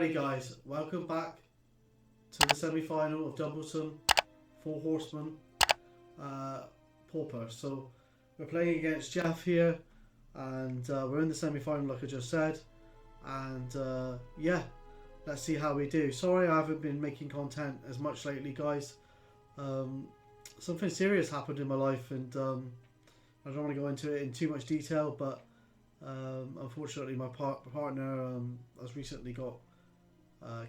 Hey guys, welcome back to the semi-final of Doubleton for Horsemen Pauper. So we're playing against Jeff here, and we're in the semi-final like I just said, and yeah, let's see how we do. Sorry I haven't been making content as much lately, guys. Something serious happened in my life, and I don't want to go into it in too much detail, but unfortunately my partner has recently got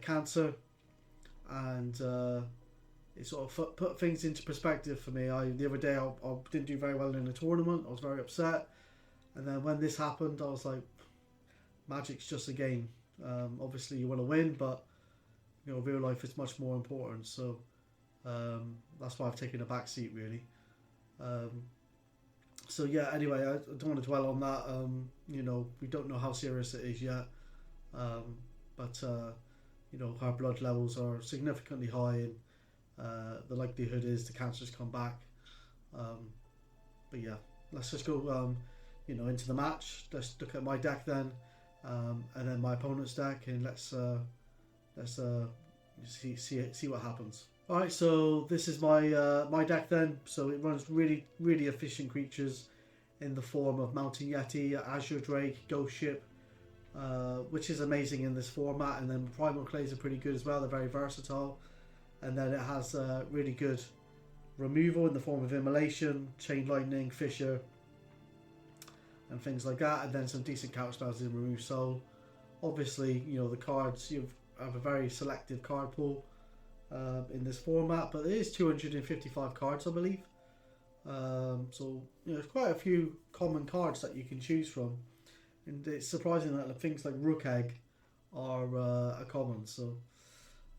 cancer, and it sort of put things into perspective for me. The other day I didn't do very well in a tournament. I was very upset, and then when this happened I was like, Magic's just a game. Obviously you want to win, but you know, real life is much more important, so that's why I've taken a back seat really. So yeah, anyway, I don't want to dwell on that. You know, we don't know how serious it is yet, but you know, her blood levels are significantly high, and the likelihood is the cancer's come back. But yeah, let's just go you know, into the match. Let's look at my deck then, and then my opponent's deck, and let's see what happens. Alright, so this is my my deck then. So it runs really efficient creatures in the form of Mountain Yeti, Azure Drake, Ghost Ship, which is amazing in this format, and then Primal Clays are pretty good as well. They're very versatile, and then it has really good removal in the form of Immolation, Chain Lightning, Fissure, and things like that, and then some decent counter spells in Remove Soul. Obviously, you know, the cards, you have a very selective card pool in this format, but it is 255 cards, I believe. So you know, there's quite a few common cards that you can choose from, and it's surprising that things like Rook Egg are common. So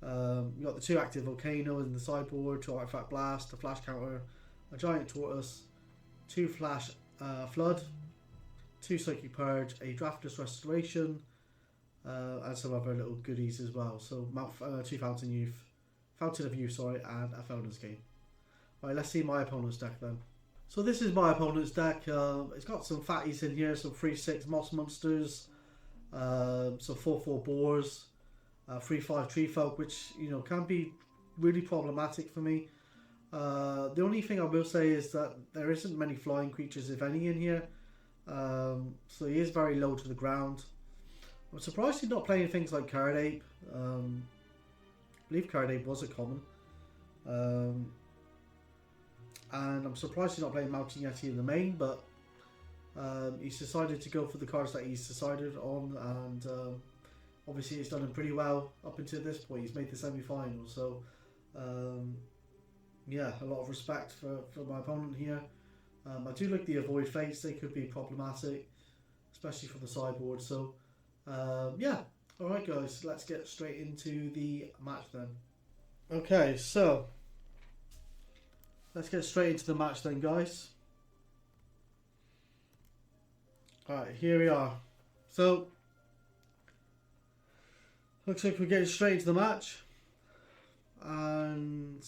you got the 2 active Volcano in the sideboard, 2 Artifact Blast, a Flash Counter, a Giant Tortoise, 2 Flash Flood, 2 Psychic Purge, a Draftless Restoration, and some other little goodies as well. So 2 Fountain of Youth, sorry, and a Felon's Game. Right, let's see my opponent's deck then. So this is my opponent's deck. It's got some fatties in here, some 3/6 Moss Monsters, some 4/4 Boars, 3/5 Tree Folk, which, you know, can be really problematic for me. The only thing I will say is that there isn't many flying creatures, if any, in here. So he is very low to the ground. I'm surprised he's not playing things like Card Ape. I believe Card Ape was a common. And I'm surprised he's not playing Mountain Yeti in the main, but he's decided to go for the cards that he's decided on, and obviously he's done him pretty well up until this point. He's made the semi-final, so yeah, a lot of respect for my opponent here. I do like the Avoid Fates. They could be problematic, especially from the sideboard, so yeah. Alright guys, let's get straight into the match then. Okay, so let's get straight into the match then, guys. Alright, here we are. So looks like we're getting straight into the match, and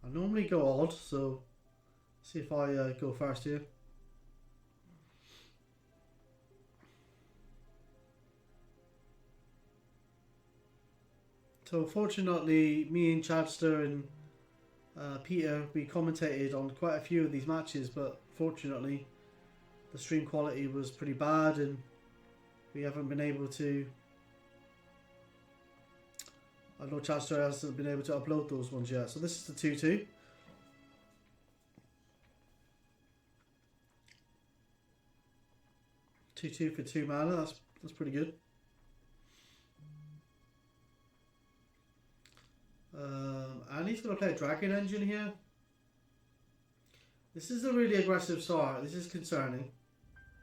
I normally go odd, so see if I go first here. So fortunately, me and Chadster and Peter, we commentated on quite a few of these matches, but fortunately the stream quality was pretty bad, and we haven't been able to, I know Chadster hasn't been able to upload those ones yet. So this is the 2/2. Two for 2 mana, that's pretty good. And he's going to play a Dragon Engine here. This is a really aggressive start. This is concerning.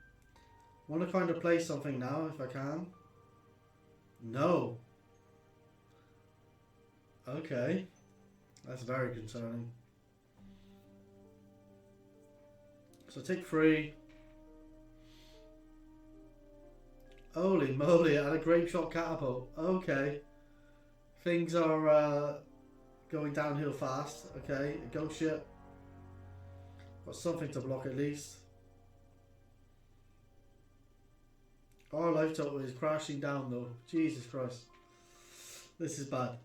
I want to kind of play something now if I can. No. Okay. That's very concerning. So take 3. Holy moly, and a Grape Shot Catapult. Okay. Things are going downhill fast. Okay, a Ghost Ship. Got something to block at least. Our life total is crashing down though. Jesus Christ. This is bad.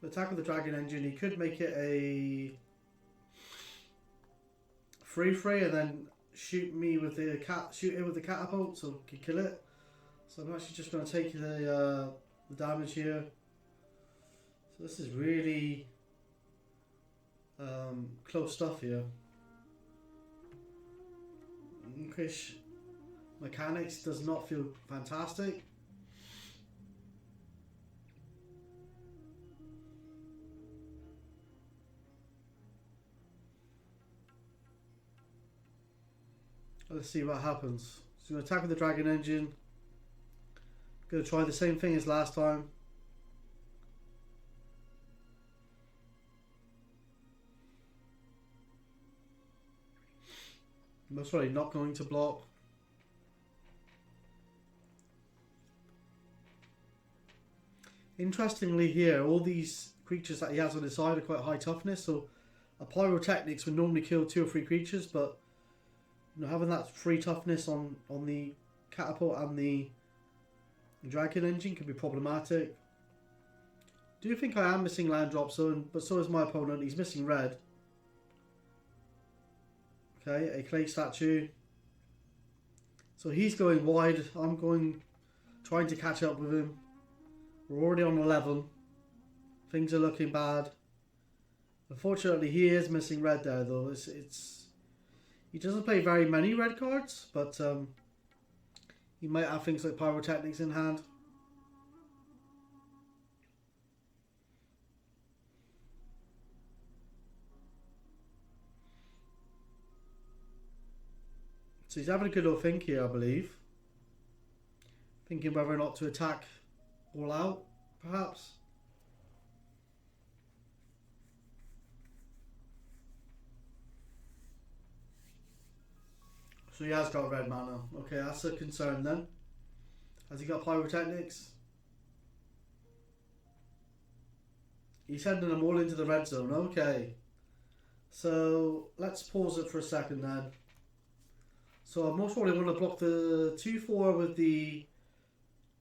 The attack with the Dragon Engine, he could make it a free and then shoot it with the catapult so he can kill it. So I'm actually just going to take the damage here. So this is really close stuff here. English mechanics does not feel fantastic. Let's see what happens. So I'm going to attack with the Dragon Engine. Going to try the same thing as last time. Most probably not going to block. Interestingly here, all these creatures that he has on his side are quite high toughness, so a pyrotechnics would normally kill 2 or 3 creatures, but having that free toughness on the catapult and the Dragon Engine can be problematic. Do you think I am missing land drops, but so is my opponent. He's missing red. Okay, a clay statue. So he's going wide. I'm trying to catch up with him. We're already on 11. Things are looking bad. Unfortunately, he is missing red there, though. He doesn't play very many red cards, but he might have things like pyrotechnics in hand. So he's having a good little think here, I believe. Thinking whether or not to attack all out, perhaps. So he has got red mana. Okay, that's a concern then. Has he got pyrotechnics? He's sending them all into the red zone. Okay. So let's pause it for a second then. So I most probably want to block the 2/4 with the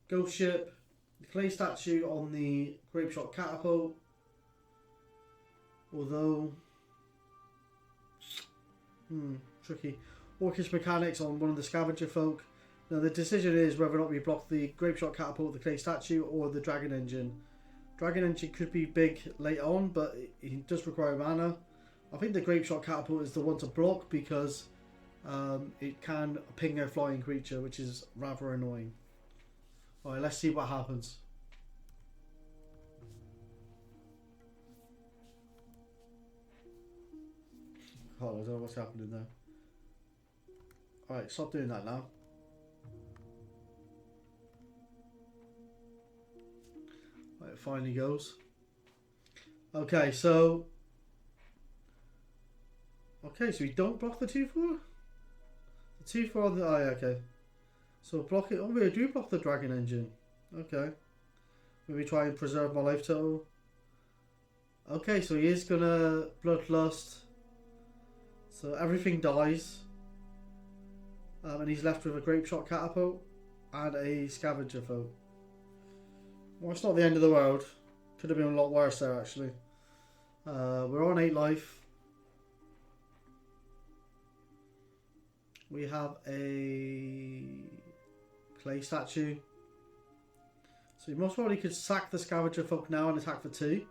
ghost ship, the clay statue on the grape shot catapult. Although, tricky. Orcish mechanics on one of the scavenger folk. Now the decision is whether or not we block the grape shot catapult, the clay statue, or the Dragon Engine. Dragon Engine could be big late on, but it does require mana. I think the grape shot catapult is the one to block because it can ping a flying creature, which is rather annoying. Alright, let's see what happens. Oh, I don't know what's happening there. Alright, stop doing that now. Right, it finally goes. Okay, so we don't block the 2/4? The 2/4 on the... Oh, yeah, okay. So block it... Oh, we do block the Dragon Engine. Okay. Maybe try and preserve my life total. Okay, so he is gonna Bloodlust. So everything dies. And he's left with a Grape Shot Catapult and a Scavenger Folk. Well, it's not the end of the world. Could have been a lot worse there, actually. We're on 8 life. We have a clay statue. So you most probably could sack the Scavenger Folk now and attack for 2.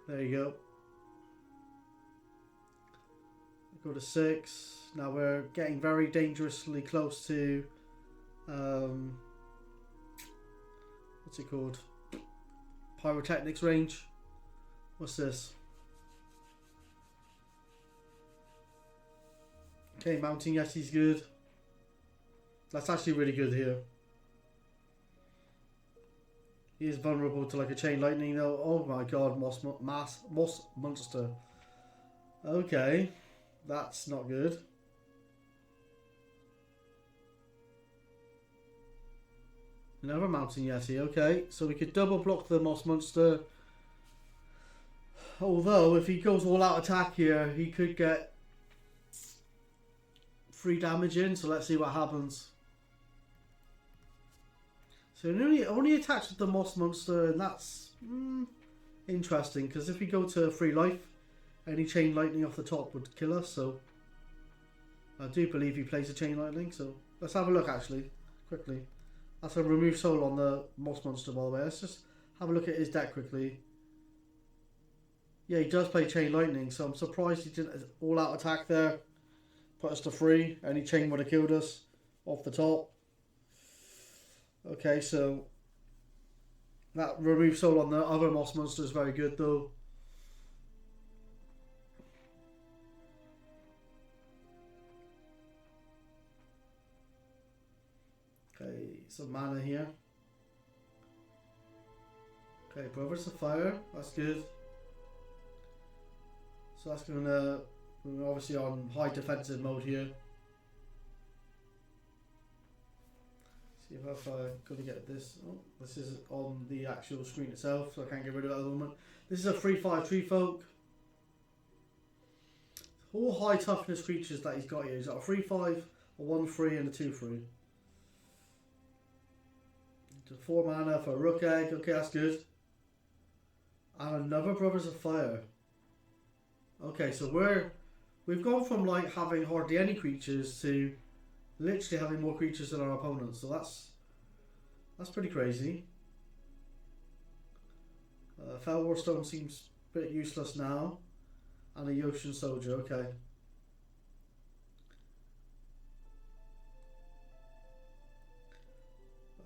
There you go. Go to 6. Now we're getting very dangerously close to what's it called? Pyrotechnics range. What's this? Okay, Mountain Yeti's good. That's actually really good here. He is vulnerable to like a chain lightning though. Oh my god, moss monster. Okay, that's not good. Another Mountain Yeti. Okay, so we could double block the moss monster. Although if he goes all out attack here, he could get 3 damage in. So let's see what happens. So it only attacks with the Moss Monster, and that's interesting, because if we go to free life, any Chain Lightning off the top would kill us, so I do believe he plays a Chain Lightning, so let's have a look actually, quickly. That's a remove soul on the Moss Monster, by the way. Let's just have a look at his deck quickly. Yeah, he does play Chain Lightning, so I'm surprised he didn't all-out attack there. Put us to 3, any Chain would have killed us off the top. Okay, so that remove soul on the other Moss Monster is very good though. Okay, some mana here. Okay, Brothers of Fire, that's good. So that's gonna, we're obviously on high defensive mode here. See if I'm going to get this. Oh, this is on the actual screen itself, so I can't get rid of it at the moment. This is a 3/5 Tree Folk. All high toughness creatures that he's got here. He's got a 3/5, a 1/3, and a 2/3. 4 mana for a Rook Egg. Okay, that's good. And another Brothers of Fire. Okay, so we've gone from like having hardly any creatures to literally having more creatures than our opponents, so that's pretty crazy. Fell Warstone seems a bit useless now, and a Yotian Soldier. Okay.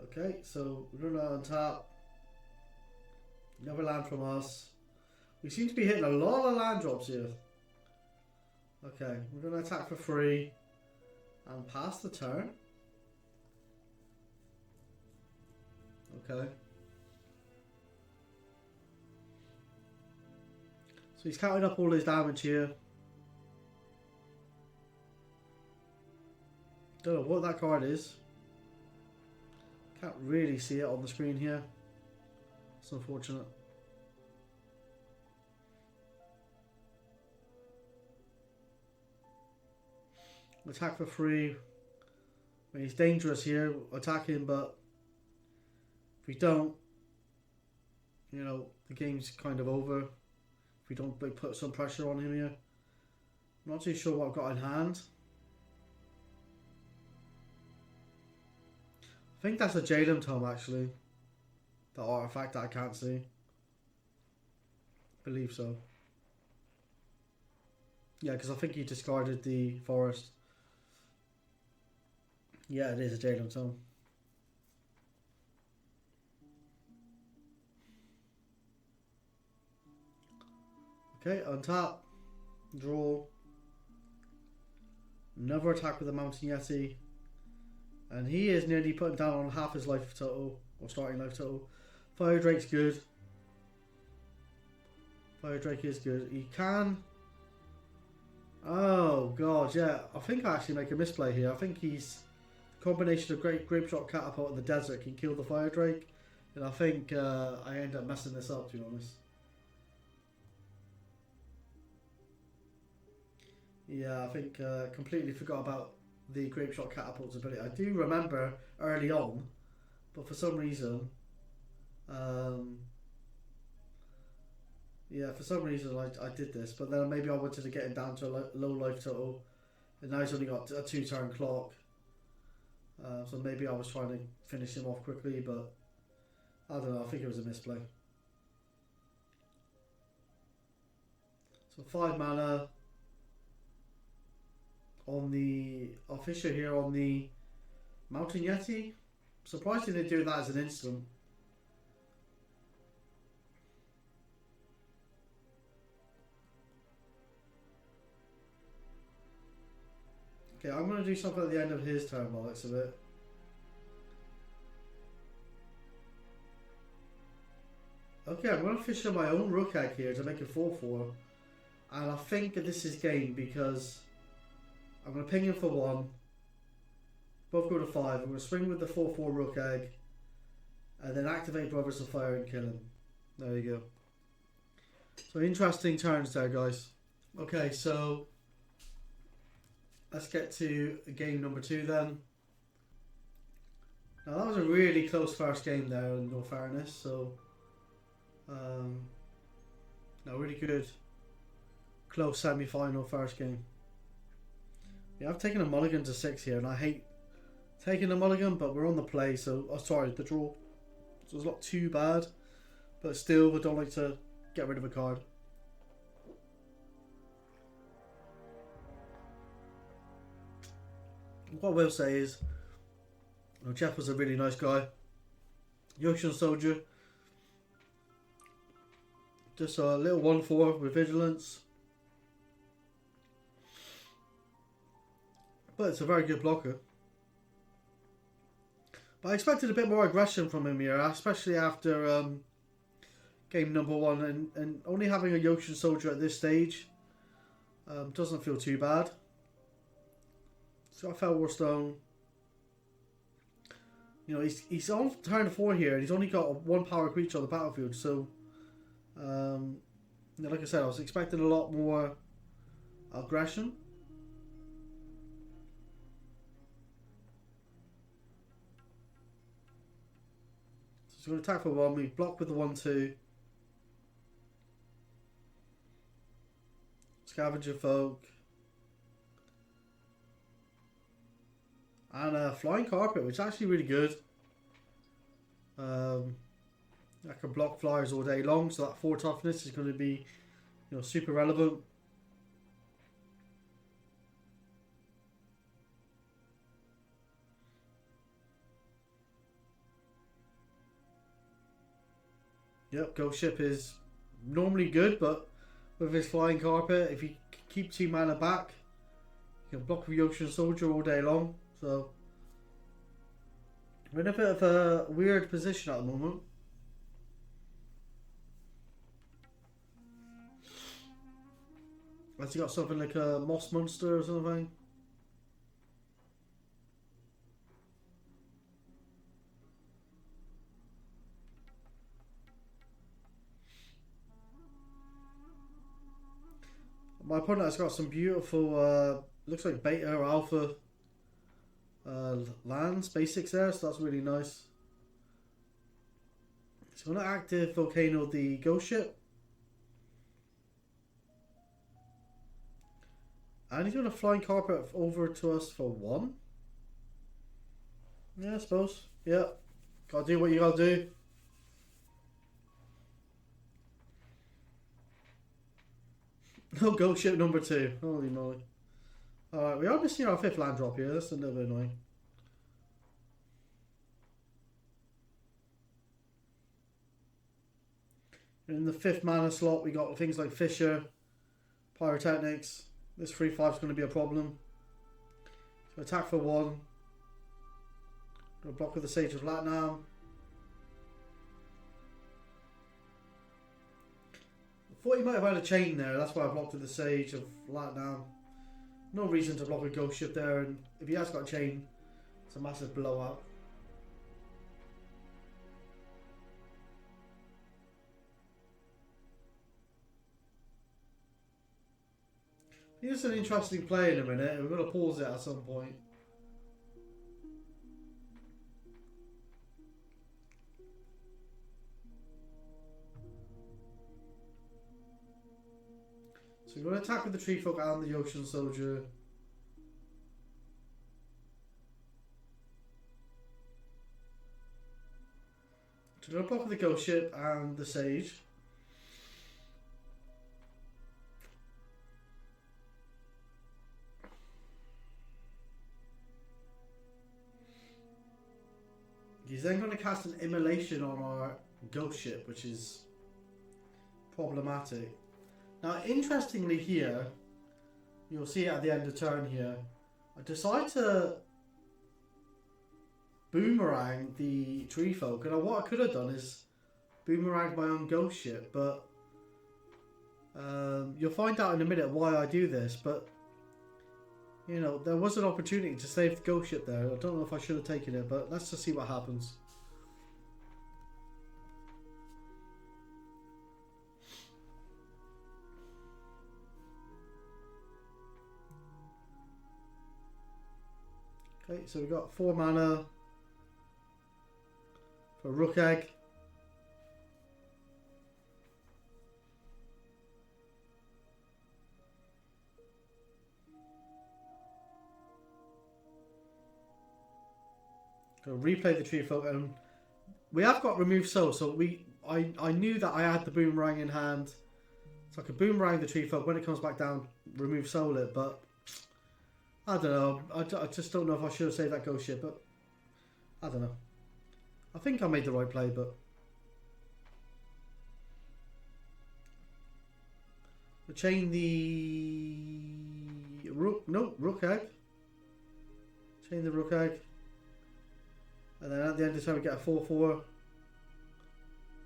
Okay, so we're gonna untap. Another land from us. We seem to be hitting a lot of land drops here. Okay, we're gonna attack for 3. And pass the turn. Okay. So he's counting up all his damage here. Don't know what that card is. Can't really see it on the screen here. It's unfortunate. Attack for 3. I mean, he's dangerous here, attack him, but if we don't, you know, the game's kind of over. If we don't put some pressure on him here. I'm not too sure what I've got in hand. I think that's a Jalen Tome actually. The artifact that I can't see. I believe so. Yeah, because I think he discarded the forest. Yeah, it is a Jalen Tome. Okay, untap. Draw. Another attack with the Mountain Yeti. And he is nearly putting down on half his life total. Or starting life total. Fire Drake's good. Fire Drake is good. He can... Oh, God, yeah. I think I actually make a misplay here. I think he's... Combination of Grape Shot Catapult in the desert can kill the Fire Drake, and I think I end up messing this up, to be honest. Yeah, I think completely forgot about the Grape Shot Catapult's ability. I do remember early on, but for some reason, yeah, for some reason I did this, but then maybe I wanted to get him down to a low life total, and now he's only got a 2-turn clock. So maybe I was trying to finish him off quickly, but I don't know, I think it was a misplay. So 5 mana on the Fisher here on the Mountain Yeti. Surprised they didn't do that as an instant. Okay, I'm going to do something at the end of his turn by the looks of it. Okay, I'm going to Fisher my own Rook Egg here to make it 4/4. And I think this is game because I'm going to ping him for 1. Both go to 5. I'm going to swing with the 4/4 Rook Egg. And then activate Brothers of Fire and kill him. There you go. So interesting turns there, guys. Okay, so... let's get to game number 2 then. Now that was a really close first game there, in all fairness. So, no, really good, close semi-final first game. Yeah, I've taken a mulligan to 6 here, and I hate taking a mulligan, but we're on the play, so sorry, the draw. So it's not too bad, but still, I don't like to get rid of a card. What I will say is, Jeff was a really nice guy. Yocean Soldier, just a little 1/4 with vigilance, but it's a very good blocker. But I expected a bit more aggression from him here, especially after game number 1, and only having a Yocean Soldier at this stage doesn't feel too bad. So I felt War Stone. You know, he's on turn 4 here, and he's only got a 1 power creature on the battlefield. So, like I said, I was expecting a lot more aggression. So he's going to attack for 1. We block with the 1/2. Scavenger Folk. And a Flying Carpet, which is actually really good. I can block flyers all day long, so that 4 toughness is going to be, super relevant. Yep, Ghost Ship is normally good, but with his Flying Carpet, if you keep 2 mana back, you can block with Yocean Soldier all day long. So we're in a bit of a weird position at the moment. Has he got something like a Moss Monster or something? My opponent has got some beautiful, looks like beta or alpha lands, basics there, so that's really nice. So I'm going to active Volcano the Ghost Ship. And he's going to Flying Carpet over to us for 1. Yeah, I suppose. Yeah. Gotta do what you gotta do. No Ghost Ship number 2. Holy moly. Alright, we are missing our 5th land drop here. That's a little bit annoying. In the 5th mana slot, we got things like Fisher, Pyrotechnics. This 3/5 is going to be a problem. So attack for 1. Going to block with the Sage of Latnam. I thought he might have had a chain there. That's why I blocked with the Sage of Latnam. No reason to block a Ghost Ship there, and if he has got a chain, it's a massive blowout. Here's an interesting play in a minute. We're going to pause it at some point. So we're going to attack with the Tree Folk and the Yocean Soldier. So we're going to block with the Ghost Ship and the Sage. He's then going to cast an Immolation on our Ghost Ship, which is problematic. Now, interestingly here, you'll see it at the end of turn here, I decide to boomerang the Tree Folk, and what I could have done is boomerang my own Ghost Ship, but you'll find out in a minute why I do this, but there was an opportunity to save the Ghost Ship there. I don't know if I should have taken it, but let's just see what happens. Okay, so we've got 4 mana. A rook egg. Gonna replay the tree folk, and we have got remove soul, so I knew that I had the boomerang in hand, so I could boomerang the tree folk when it comes back down, remove soul it, but I don't know. I just don't know if I should have saved that ghost ship, but I don't know. I think I made the right play, but we chain the rook. No, rook egg. Chain the rook egg, and then at the end of the time we get a 4/4.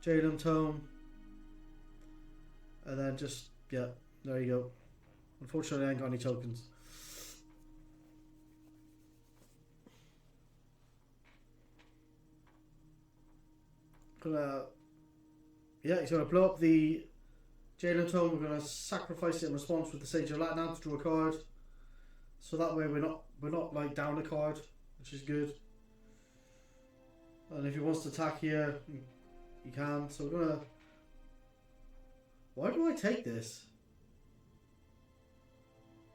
Jalen Tome, and then just yeah, there you go. Unfortunately, I ain't got any tokens. Yeah, he's gonna blow up the Jalen Tome. We're gonna sacrifice it in response with the Sage of Latinam to draw a card, so that way we're not like down a card, which is good. And if he wants to attack here, he can. So we're gonna. Why do I take this?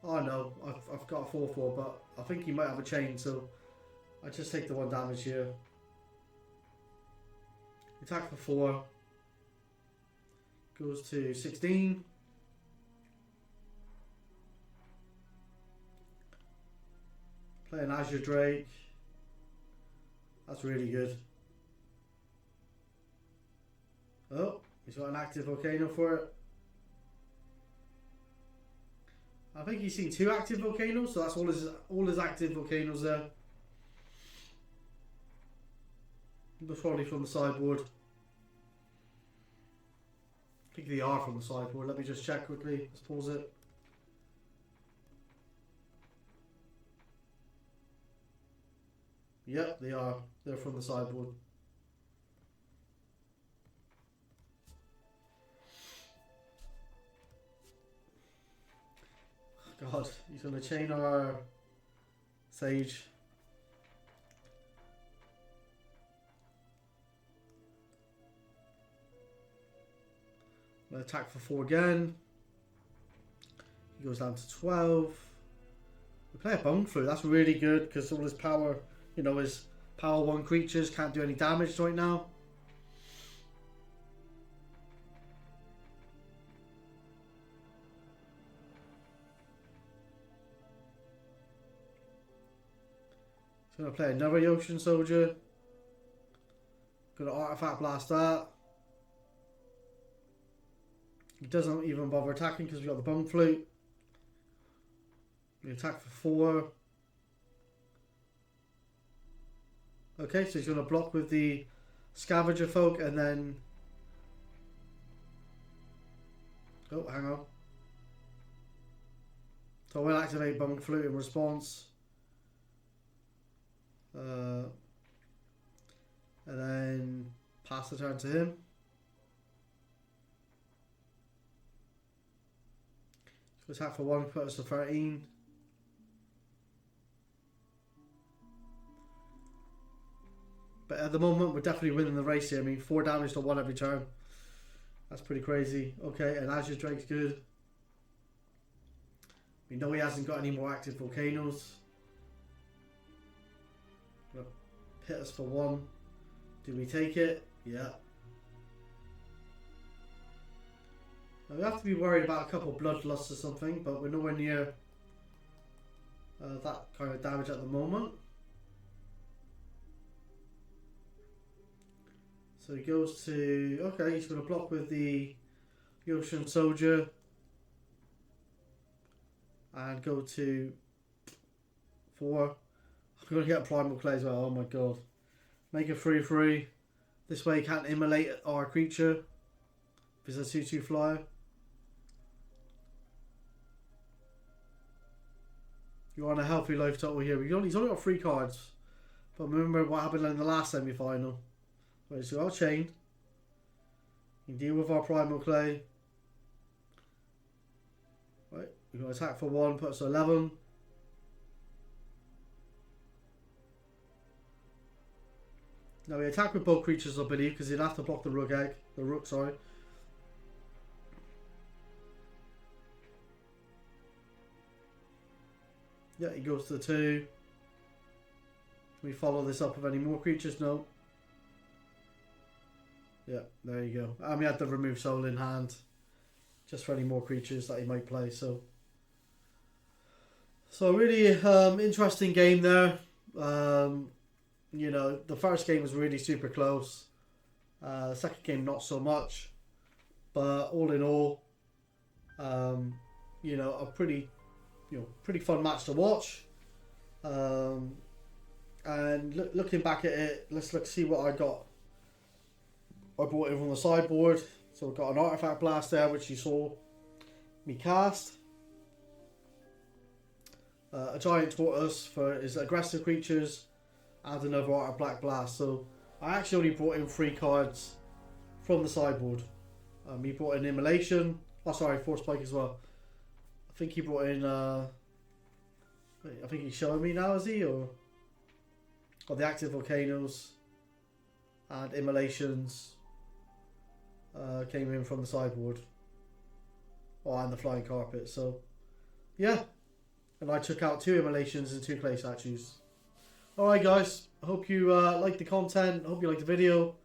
Oh no, I've got a 4/4, but I think he might have a chain, so I just take the 1 damage here. Attack for 4. Goes to 16. Play an Azure Drake. That's really good. Oh, he's got an active volcano for it. I think he's seen 2 active volcanoes, so that's all his active volcanoes there. That's probably from the sideboard. I think they are from the sideboard. Let me just check quickly. Let's pause it. Yep, they are. They're from the sideboard. God, he's going to chain our Sage. Attack for 4 again. He goes down to 12. We play a Bone Flute. That's really good because all his power, you know, his power 1 creatures can't do any damage right now. He's going to play another Ocean Soldier. Going to Artifact Blast that. He doesn't even bother attacking because we got the Bone Flute. We attack for 4. Okay, so he's going to block with the Scavenger Folk and then... Oh, hang on. So we'll activate Bone Flute in response. And then pass the turn to him. So attack for 1, put us to 13. But at the moment, we're definitely winning the race here. I mean, 4 damage to 1 every turn. That's pretty crazy. Okay, and Azure Drake's good. We know he hasn't got any more active volcanoes. Hit us for 1. Do we take it? Yeah. Now we have to be worried about a couple of bloodlusts or something, but we're nowhere near that kind of damage at the moment. So he goes to... Okay, he's going to block with the Ocean Soldier. And go to 4. I'm going to get a Primal Clay as well. Oh my god. Make a 3/3. This way he can't immolate our creature. If it's a 2/2 flyer. You're on a healthy life total here. He's only got 3 cards. But remember what happened in the last semi-final. Right, so our chain. You can deal with our Primal Clay. Right, we're going to attack for 1, put us to 11. Now we attack with both creatures, I believe, because he'd have to block the rook, sorry. Yeah, he goes to the 2. Can we follow this up with any more creatures? No. Yeah, there you go. And we had the remove soul in hand, just for any more creatures that he might play. So really interesting game there. You know, the first game was really super close. The second game not so much, but all in all, you know, a pretty fun match to watch. And looking back at it, let's see what I got. I brought it from the sideboard, so I've got an artifact blast there, which you saw me cast. A giant tortoise for his aggressive creatures, and another artifact black blast. So I actually only brought in 3 cards from the sideboard. He brought in Immolation. Oh, sorry, Force Spike as well. I think he brought in. I think he's showing me now, is he? Or the active volcanoes and Immolations came in from the sideboard. Oh, and the flying carpet. So yeah, and I took out 2 Immolations and 2 clay statues. Alright guys, I hope you liked the content, I hope you liked the video.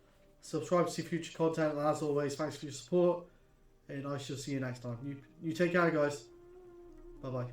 Subscribe to see future content, and as always, thanks for your support, and I shall see you next time. You take care guys. Bye bye.